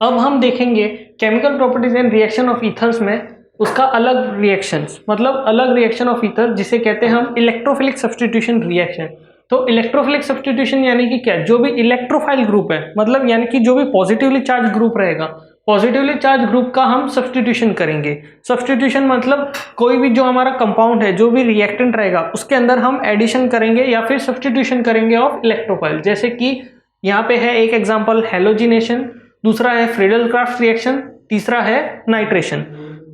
अब हम देखेंगे chemical properties and reaction of ethers में उसका अलग रिएक्शंस, मतलब अलग रिएक्शन ऑफ ईथर जिसे कहते हैं हम इलेक्ट्रोफिलिक सब्स्टिट्यूशन रिएक्शन। तो इलेक्ट्रोफिलिक सब्स्टिट्यूशन यानी कि क्या, जो भी इलेक्ट्रोफाइल ग्रुप है, मतलब यानी कि जो भी पॉजिटिवली चार्ज ग्रुप रहेगा, पॉजिटिवली चार्ज ग्रुप का हम सब्स्टिट्यूशन करेंगे। सब्स्टिट्यूशन मतलब कोई भी जो हमारा कंपाउंड है, जो भी रिएक्टेंट रहेगा उसके अंदर हम एडिशन करेंगे या फिर सब्स्टिट्यूशन करेंगे ऑफ इलेक्ट्रोफाइल। जैसे कि यहाँ पे है एक एग्जांपल हैलोजिनेशन, दूसरा है फ्रीडल-क्राफ्ट रिएक्शन, तीसरा है नाइट्रेशन।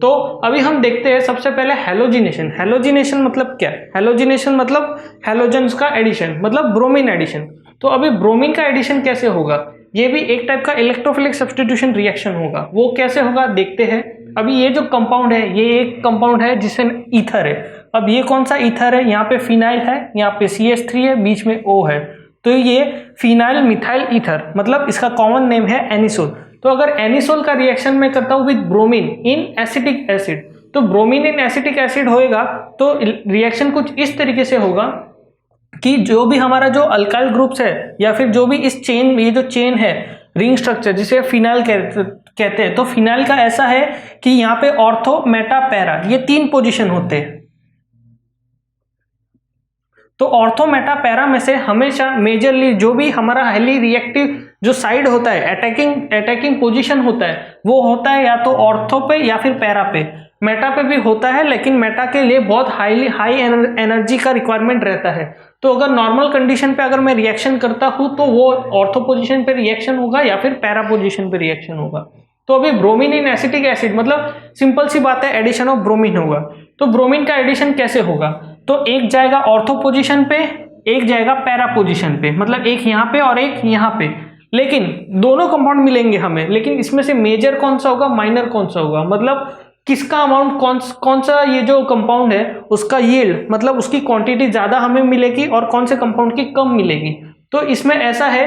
तो अभी हम देखते हैं सबसे पहले हैलोजिनेशन। हैलोजिनेशन मतलब क्या है? हैलोजिनेशन मतलब हैलोजन्स का एडिशन, मतलब ब्रोमीन एडिशन। तो अभी ब्रोमीन का एडिशन कैसे होगा? ये भी एक टाइप का इलेक्ट्रोफिलिक सब्स्टिट्यूशन रिएक्शन होगा। वो कैसे होगा देखते हैं। अभी ये जो कंपाउंड है, ये एक कंपाउंड है जिससे ईथर है। अब ये कौन सा ईथर है? यहाँ पे फिनाइल है, यहाँ पे CH3 है, बीच में O है। तो ये फिनाइल मिथाइल ईथर, मतलब इसका कॉमन नेम है एनिसोल। तो अगर एनिसोल का रिएक्शन मैं करता हूं with bromine in acetic acid, तो ब्रोमीन इन एसिटिक एसिड होएगा तो रिएक्शन कुछ इस तरीके से होगा कि जो भी हमारा जो अल्काइल ग्रुप्स है या फिर जो भी इस चेन, ये जो चेन है रिंग स्ट्रक्चर जिसे फिनाइल कहते हैं, तो फिनाइल का ऐसा है कि यहाँ पे ऑर्थो, मेटा, पैरा, ये 3 पोजीशन होते हैं। तो ऑर्थो, मेटा, पैरा में से हमेशा मेजरली जो भी हमारा हाईली रिएक्टिव जो साइड होता है, अटैकिंग पोजीशन होता है, वो होता है या तो ऑर्थो पे या फिर पैरा पे। मेटा पे भी होता है, लेकिन मेटा के लिए बहुत हाई एनर्जी का रिक्वायरमेंट रहता है। तो अगर नॉर्मल कंडीशन पे अगर मैं रिएक्शन करता हूं तो वो ऑर्थो पोजीशन पे रिएक्शन होगा या फिर पैरा पोजीशन पे रिएक्शन होगा। तो अभी ब्रोमीन इन एसिटिक एसिड मतलब सिंपल सी बात है, एडिशन ऑफ ब्रोमीन होगा। तो ब्रोमीन का एडिशन कैसे होगा? तो एक जाएगा ऑर्थो पोजीशन पे, एक जाएगा पैरा पोजीशन पे, मतलब एक यहाँ पे और एक यहाँ पे। लेकिन दोनों कंपाउंड मिलेंगे हमें, लेकिन इसमें से मेजर कौन सा होगा, माइनर कौन सा होगा, मतलब किसका अमाउंट कौन सा ये जो कंपाउंड है उसका यील्ड, मतलब उसकी क्वांटिटी ज्यादा हमें मिलेगी और कौन से कंपाउंड की कम मिलेगी। तो इसमें ऐसा है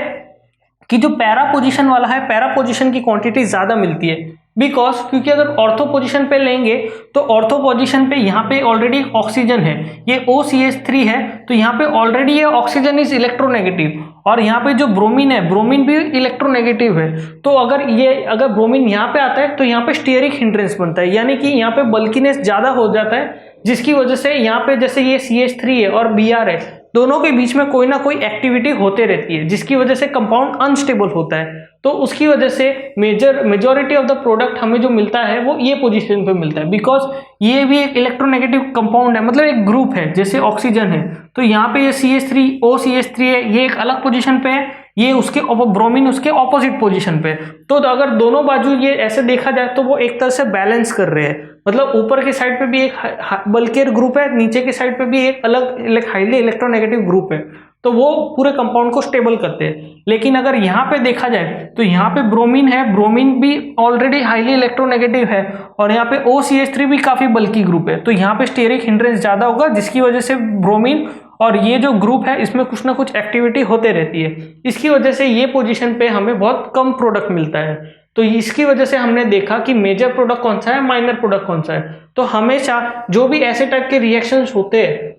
कि जो पैरा पोजीशन वाला है, पैरा पोजीशन की क्वांटिटी ज्यादा मिलती है। बिकॉज क्योंकि अगर ऑर्थो पोजीशन पे लेंगे तो ऑर्थो पोजीशन पे यहाँ पे ऑलरेडी ऑक्सीजन है, ये OCH3 है, तो यहाँ पे ऑलरेडी ये ऑक्सीजन इज इलेक्ट्रोनेगेटिव, और यहाँ पे जो ब्रोमीन है, ब्रोमीन भी इलेक्ट्रोनेगेटिव है। तो अगर ब्रोमीन यहाँ पे आता है तो यहाँ पे स्टीयरिक हिंड्रेंस बनता है, यानी कि यहाँ पे बल्कीनेस ज्यादा हो जाता है, जिसकी वजह से यहाँ पे जैसे ये CH3 है और Br है, दोनों के बीच में कोई ना कोई एक्टिविटी होते रहती है, जिसकी वजह से कंपाउंड अनस्टेबल होता है। तो उसकी वजह से मेजॉरिटी ऑफ द प्रोडक्ट हमें जो मिलता है वो ये पोजीशन पे मिलता है। बिकॉज ये भी एक इलेक्ट्रोनेगेटिव कंपाउंड है, मतलब एक ग्रुप है, जैसे ऑक्सीजन है, तो यहाँ पे ये CH3 OCH3 है, ये एक अलग पोजीशन पे है, ये उसके ब्रोमीन उसके ऑपोजिट पोजीशन पे। तो अगर दोनों बाजू ये ऐसे देखा जाए तो वो एक तरह से बैलेंस कर रहे हैं, मतलब ऊपर के साइड पे भी एक बल्कियर ग्रुप है, नीचे के साइड पे भी एक अलग हाईली इलेक्ट्रोनेगेटिव ग्रुप है, तो वो पूरे कंपाउंड को स्टेबल करते हैं। लेकिन अगर यहाँ पे देखा जाए तो यहाँ पे ब्रोमीन है, ब्रोमीन भी ऑलरेडी हाईली इलेक्ट्रोनेगेटिव है, और यहाँ पे OCH3 भी काफी बल्की ग्रुप है, तो यहाँ पे स्टीयरिक हिंड्रेंस ज्यादा होगा, जिसकी वजह से ब्रोमीन और ये जो ग्रुप है इसमें कुछ ना कुछ एक्टिविटी होते रहती है। इसकी वजह से ये पोजीशन पे हमें बहुत कम प्रोडक्ट मिलता है। तो इसकी वजह से हमने देखा कि मेजर प्रोडक्ट कौन सा है, माइनर प्रोडक्ट कौन सा है। तो हमेशा जो भी ऐसे टाइप के रिएक्शंस होते हैं,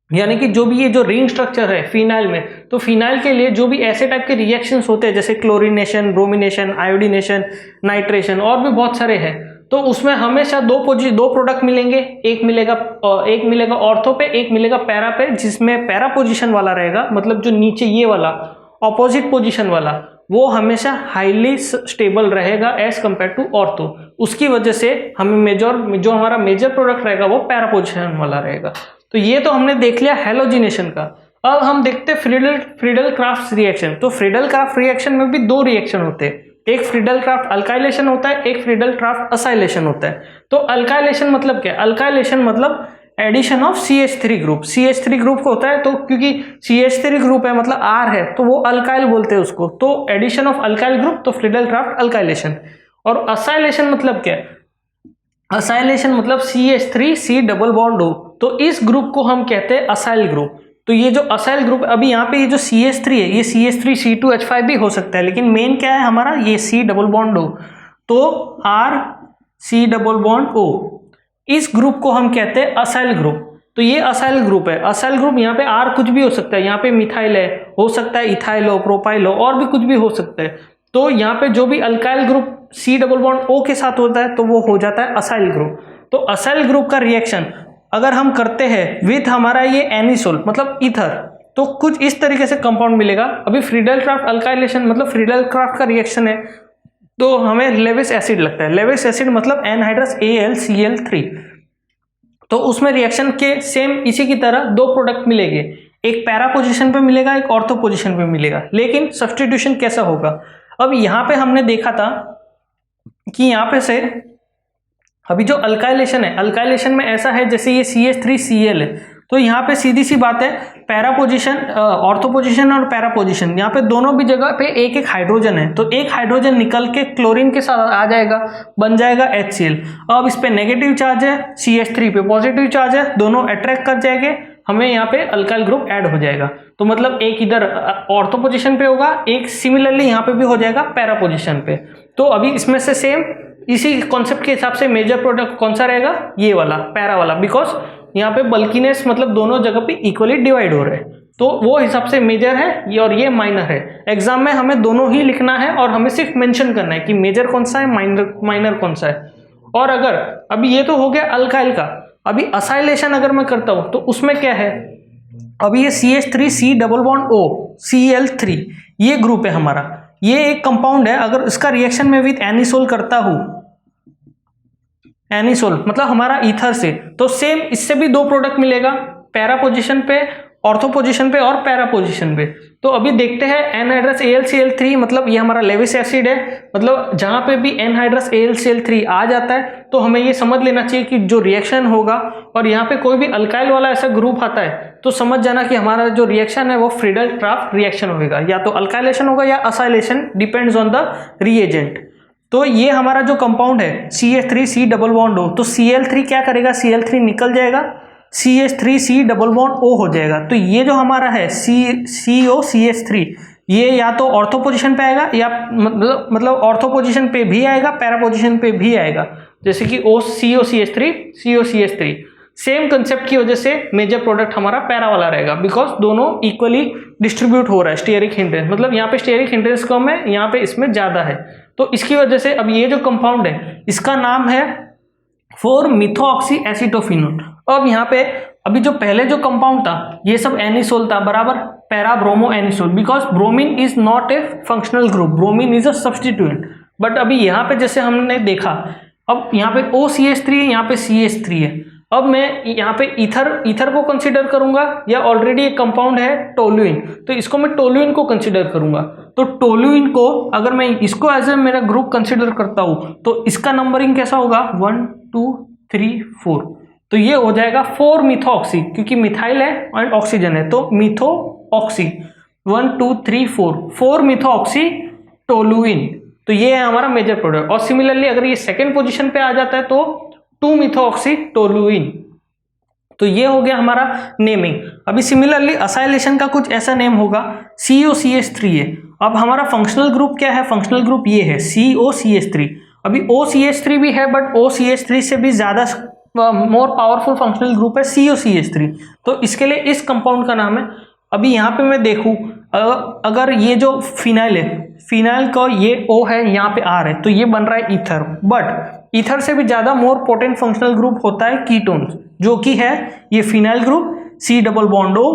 यानी कि जो भी ये जो रिंग स्ट्रक्चर है फिनाइल में, तो फिनाइल के लिए जो भी ऐसे टाइप के रिएक्शंस होते हैं, जैसे क्लोरीनेशन, ब्रोमिनेशन, आयोडीनेशन, नाइट्रेशन और भी बहुत सारे हैं, तो उसमें हमेशा दो प्रोडक्ट मिलेंगे, एक मिलेगा ऑर्थो पे, एक मिलेगा पैरा पे, जिसमें पैरा पोजीशन वाला रहेगा, मतलब जो नीचे ये वाला ऑपोजिट पोजीशन वाला, वो हमेशा हाईली स्टेबल रहेगा एज कंपेयर टू ऑर्थो। उसकी वजह से हमें जो हमारा मेजर प्रोडक्ट रहेगा वो पैरा पोजीशन वाला रहेगा। तो ये तो हमने देख लिया हैलोजिनेशन का। अब हम देखते हैं फ्रीडल-क्राफ्ट रिएक्शन। तो फ्रीडल-क्राफ्ट रिएक्शन में भी 2 रिएक्शन होते हैं, एक फ्रीडल-क्राफ्ट अल्काइलेशन होता है, एक फ्रीडल-क्राफ्ट असाइलेशन होता है। तो अल्काइलेशन मतलब क्या? अल्काइलेशन मतलब addition of CH3 group. CH3 group होता है, तो क्योंकि CH3 ग्रुप है मतलब R है, तो वो अल्काइल बोलते हैं उसको, तो एडिशन ऑफ अल्काइल ग्रुप, तो फ्रीडल-क्राफ्ट अल्काइलेशन। और असाइलेशन मतलब क्या? असाइलेशन मतलब CH3 C double bond O, तो इस ग्रुप को हम कहते हैं असाइल ग्रुप। तो ये जो असाइल ग्रुप, अभी यहाँ पे ये जो CH3 है, ये CH3 C2H5 भी हो सकता है, लेकिन मेन क्या है हमारा, ये C डबल बॉन्ड O, तो R C double bond O, इस ग्रुप को हम कहते हैं असाइल ग्रुप। तो ये असाइल ग्रुप है। असाइल ग्रुप यहाँ पे R कुछ भी हो सकता है, यहाँ पे मिथाइल है, हो सकता है इथाइल हो, प्रोपाइल हो, और भी कुछ भी हो सकता है। तो यहाँ पे जो भी alkyl group C double bond O के साथ होता है तो वो हो जाता है असाइल ग्रुप। तो असाइल ग्रुप का रिएक्शन अगर हम करते हैं विथ हमारा ये एनिसोल मतलब ईथर, तो कुछ इस तरीके से कंपाउंड मिलेगा। अभी फ्रीडल-क्राफ्ट अल्काइलेशन मतलब फ्रीडल-क्राफ्ट का रिएक्शन है तो हमें लेविस एसिड लगता है। लेविस एसिड मतलब एनहाइड्रस AlCl3। तो उसमें रिएक्शन के सेम इसी की तरह दो प्रोडक्ट मिलेंगे, एक पैरा पोजीशन पे मिलेगा, एक ऑर्थो पोजीशन पे मिलेगा। लेकिन सब्स्टिट्यूशन कैसा होगा, अब यहाँ पे हमने देखा था कि यहाँ पे से अभी जो अल्काइलेशन है, अल्काइलेशन में ऐसा है जैसे ये CH3Cl है, तो यहाँ पे सीधी सी बात है पैरा पोजीशन, ऑर्थो पोजीशन और पैरा पोजीशन, यहाँ पे दोनों भी जगह पे एक एक हाइड्रोजन है, तो एक हाइड्रोजन निकल के क्लोरीन के साथ आ जाएगा, बन जाएगा HCl। अब इस पे नेगेटिव चार्ज है, CH3 पे पॉजिटिव चार्ज है, दोनों अट्रैक्ट कर जाएंगे, हमें यहाँ पे अल्काइल ग्रुप ऐड हो जाएगा। तो मतलब एक इधर ऑर्थो पोजीशन पे होगा, एक सिमिलरली यहाँ पे भी हो जाएगा पैरा पोजीशन पे। तो अभी इसमें से सेम इसी कॉन्सेप्ट के हिसाब से मेजर प्रोडक्ट कौन सा रहेगा, ये वाला पैरा वाला, बिकॉज यहाँ पे बल्कीनेस मतलब दोनों जगह पे इक्वली डिवाइड हो रहे हैं, तो वो हिसाब से मेजर है ये और ये माइनर है। एग्जाम में हमें दोनों ही लिखना है और हमें सिर्फ मेंशन करना है कि मेजर कौन सा है, माइनर कौन सा है। और अगर अभी ये तो हो गया अल्काइल का, अभी असाइलेशन अगर मैं करता हूँ तो उसमें क्या है, अभी ये CH3C double bond O Cl3 ये ग्रुप है हमारा, ये एक कंपाउंड है। अगर इसका रिएक्शन में विथ एनिसोल करता हूं, एनिसोल मतलब हमारा ईथर से, तो सेम इससे भी दो प्रोडक्ट मिलेगा, पैरा पोजीशन पे, ऑर्थो पोजीशन पे और पैरा पोजीशन पे। तो अभी देखते हैं एनहाइड्रस AlCl3 मतलब ये हमारा लेविस एसिड है, मतलब जहां पे भी एनहाइड्रस AlCl3 आ जाता है तो हमें ये समझ लेना चाहिए कि जो रिएक्शन होगा, और यहाँ पे कोई भी अल्काइल वाला ऐसा ग्रुप आता है तो समझ जाना कि हमारा जो रिएक्शन है वो फ्रीडल-क्राफ्ट रिएक्शन होगा, या तो अल्काइलेशन होगा या acylation, depends on the reagent. तो ये हमारा जो कंपाउंड है CH3C डबल बॉन्ड O, तो Cl3 क्या करेगा, Cl3 निकल जाएगा, CH3C डबल बॉन्ड O हो जाएगा। तो ये जो हमारा है COCH3 ये या तो ऑर्थो पोजीशन पे आएगा या मतलब ऑर्थो पोजीशन पे भी आएगा, पैरा पोजीशन पे भी आएगा, जैसे कि COCH3 सेम कंसेप्ट की वजह से मेजर प्रोडक्ट हमारा पैरा वाला रहेगा, बिकॉज दोनों इक्वली डिस्ट्रीब्यूट हो रहा है स्टीयरिक हिंड्रेंस, मतलब यहाँ पे स्टीयरिक हिंड्रेंस कम है, यहाँ पे इसमें ज्यादा है। तो इसकी वजह से अब ये जो कंपाउंड है इसका नाम है 4-मिथोऑक्सी एसीटोफिनोल। अब यहाँ पे अभी जो पहले जो कंपाउंड था ये सब एनिसोल था बराबर, para bromo anisole, because bromine is not a functional group, bromine is a substituent. But अभी यहाँ पे जैसे हमने देखा, अब यहाँ पे OCH3 है, यहाँ पे CH3 है, अब मैं यहाँ पे ईथर को कंसीडर करूंगा या ऑलरेडी एक कंपाउंड है टोलुइन, तो इसको मैं टोलुइन को कंसीडर करूंगा। तो टोलुइन को अगर मैं इसको एज ए मेरा ग्रुप कंसीडर करता हूं तो इसका नंबरिंग कैसा होगा, 1 2 3 4, तो ये हो जाएगा 4-मिथोऑक्सी, क्योंकि मिथाइल है और ऑक्सीजन है, तो मिथोऑक्सी 1 2 3 4-मिथोऑक्सी टोलुइन, तो ये है हमारा मेजर प्रोडक्ट। और सिमिलरली अगर ये सेकेंड पोजिशन पे आ जाता है तो 2-मिथोऑक्सी टोलुइन, तो ये हो गया हमारा नेमिंग। अभी सिमिलरली असाइलेशन का कुछ ऐसा नेम होगा, COCH3 है। अब हमारा फंक्शनल ग्रुप क्या है, फंक्शनल ग्रुप ये है COCH3। अभी OCH3 भी है बट OCH3 से भी ज्यादा मोर पावरफुल फंक्शनल ग्रुप है COCH3, तो इसके लिए इस कंपाउंड का नाम है। अभी यहाँ पे मैं देखूं, अगर ये जो फिनाइल है, फिनाइल का ये O है, यहाँ पे R है, तो ये बन रहा है ईथर, बट ईथर से भी ज्यादा मोर पोटेंट फंक्शनल ग्रुप होता है कीटोन, जो कि है ये phenyl group C double bond O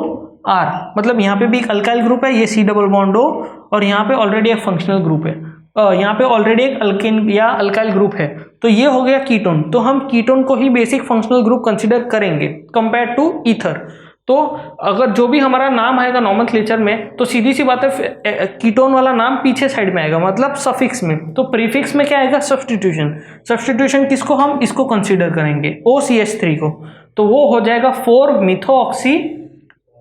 R, मतलब यहाँ पे भी एक अल्काइल ग्रुप है, ये C डबल बॉन्ड O, और यहाँ पे ऑलरेडी एक फंक्शनल ग्रुप है, यहाँ पे ऑलरेडी एक अल्केन या अल्काइल ग्रुप है, तो ये हो गया कीटोन। तो हम कीटोन को ही बेसिक फंक्शनल ग्रुप कंसिडर करेंगे कंपेयर टू ईथर। तो अगर जो भी हमारा नाम आएगा नॉमेनक्लेचर में, तो सीधी सी बात है कीटोन वाला नाम पीछे साइड में आएगा, मतलब सफिक्स में। तो प्रीफिक्स में क्या आएगा, सब्स्टिट्यूशन। सब्स्टिट्यूशन किसको, हम इसको कंसीडर करेंगे OCH3 को, तो वो हो जाएगा 4-मिथोऑक्सी।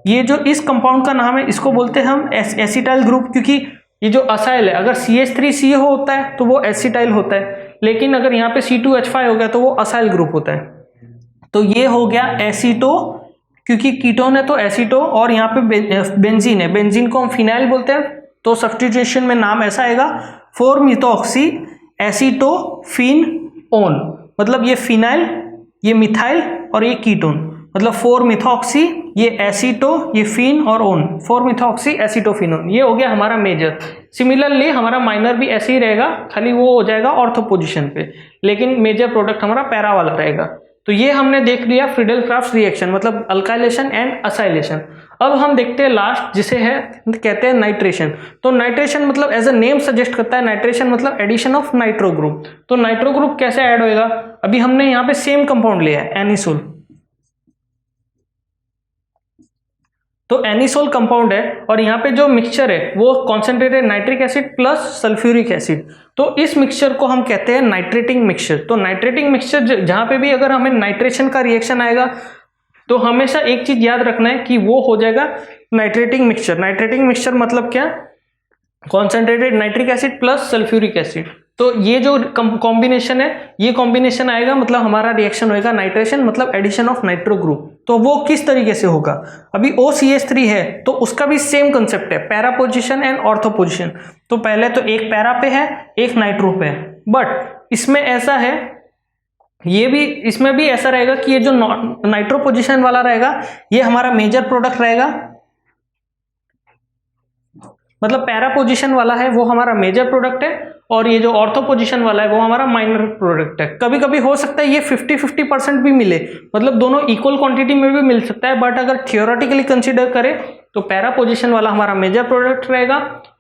ये जो इस कंपाउंड का नाम है इसको बोलते हैं हम एसिटाइल ग्रुप, क्योंकि ये जो असाइल है अगर CH3C होता है तो वो एसिटाइल होता है, लेकिन अगर यहाँ पे C2H5 हो गया तो वो असाइल ग्रुप होता है। तो ये हो गया एसीटो, क्योंकि कीटोन है तो एसीटो, और यहाँ पे बेंजीन है, बेंजीन को हम फिनाइल बोलते हैं, तो सब्स्टिट्यूशन में नाम ऐसा आएगा 4-मिथोऑक्सी एसीटोफिनओन, मतलब ये फिनाइल, ये मिथाइल और ये कीटोन, मतलब 4 मिथॉक्सी, ये एसीटो, ये फिन और ओन, 4 मिथॉक्सी एसीटोफिनोन, ये हो गया हमारा मेजर। सिमिलरली हमारा माइनर भी ऐसे ही रहेगा, खाली वो हो जाएगा ऑर्थो पोजीशन पे, लेकिन मेजर प्रोडक्ट हमारा पैरा वाला रहेगा। तो ये हमने देख लिया फ्रीडल-क्राफ्ट रिएक्शन, मतलब अल्काइलेशन एंड असाइलेशन। अब हम देखते हैं लास्ट, जिसे है कहते हैं नाइट्रेशन। तो नाइट्रेशन मतलब एज अ नेम सजेस्ट करता है, नाइट्रेशन मतलब एडिशन ऑफ नाइट्रो ग्रुप। तो नाइट्रो ग्रुप कैसे ऐड होएगा, अभी हमने यहाँ पे सेम कंपाउंड लिया है एनिसोल, तो एनिसोल कंपाउंड है और यहाँ पे जो मिक्सचर है वो concentrated nitric acid plus sulphuric acid. तो इस मिक्सचर को हम कहते हैं नाइट्रेटिंग मिक्सचर। तो नाइट्रेटिंग मिक्सचर जहाँ पे भी अगर हमें नाइट्रेशन का रिएक्शन आएगा तो हमेशा एक चीज याद रखना है कि वो हो जाएगा नाइट्रेटिंग मिक्सचर। नाइट्रेटिंग मिक्सचर मतलब क्या, concentrated nitric acid plus sulphuric acid. तो ये जो कॉम्बिनेशन है, ये कॉम्बिनेशन आएगा, मतलब हमारा रिएक्शन होएगा नाइट्रेशन, मतलब एडिशन ऑफ नाइट्रो ग्रुप। तो वो किस तरीके से होगा, अभी OCH3 है तो उसका भी सेम कंसेप्ट है, para position and ortho position. तो पहले तो एक पैरा पे है, एक नाइट्रो पे है, बट इसमें ऐसा है, ये भी इसमें भी ऐसा रहेगा कि ये जो नाइट्रो पोजीशन वाला रहेगा ये हमारा मेजर प्रोडक्ट रहेगा, मतलब पैरा पोजीशन वाला है वो हमारा मेजर प्रोडक्ट है, और ये जो ऑर्थो पोजीशन वाला है वो हमारा माइनर प्रोडक्ट है। कभी कभी हो सकता है ये 50-50% भी मिले, मतलब दोनों इक्वल क्वांटिटी में भी मिल सकता है, बट अगर थियोरेटिकली कंसीडर करें तो पैरा पोजीशन वाला हमारा मेजर प्रोडक्ट रहेगा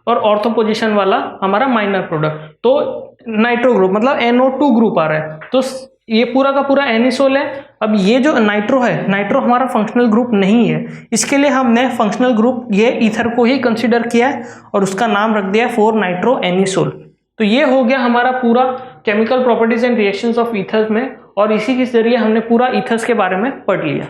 और ऑर्थो पोजीशन वाला हमारा माइनर प्रोडक्ट। तो नाइट्रो ग्रुप मतलब NO2 ग्रुप आ रहा है, तो ये पूरा का पूरा एनिसोल है। अब ये जो नाइट्रो है, नाइट्रो हमारा फंक्शनल ग्रुप नहीं है, इसके लिए हमने फंक्शनल ग्रुप ये ईथर को ही कंसीडर किया है और उसका नाम रख दिया 4 नाइट्रो एनिसोल। तो ये हो गया हमारा पूरा chemical properties and reactions of ethers में, और इसी के जरिए हमने पूरा ईथर्स के बारे में पढ़ लिया।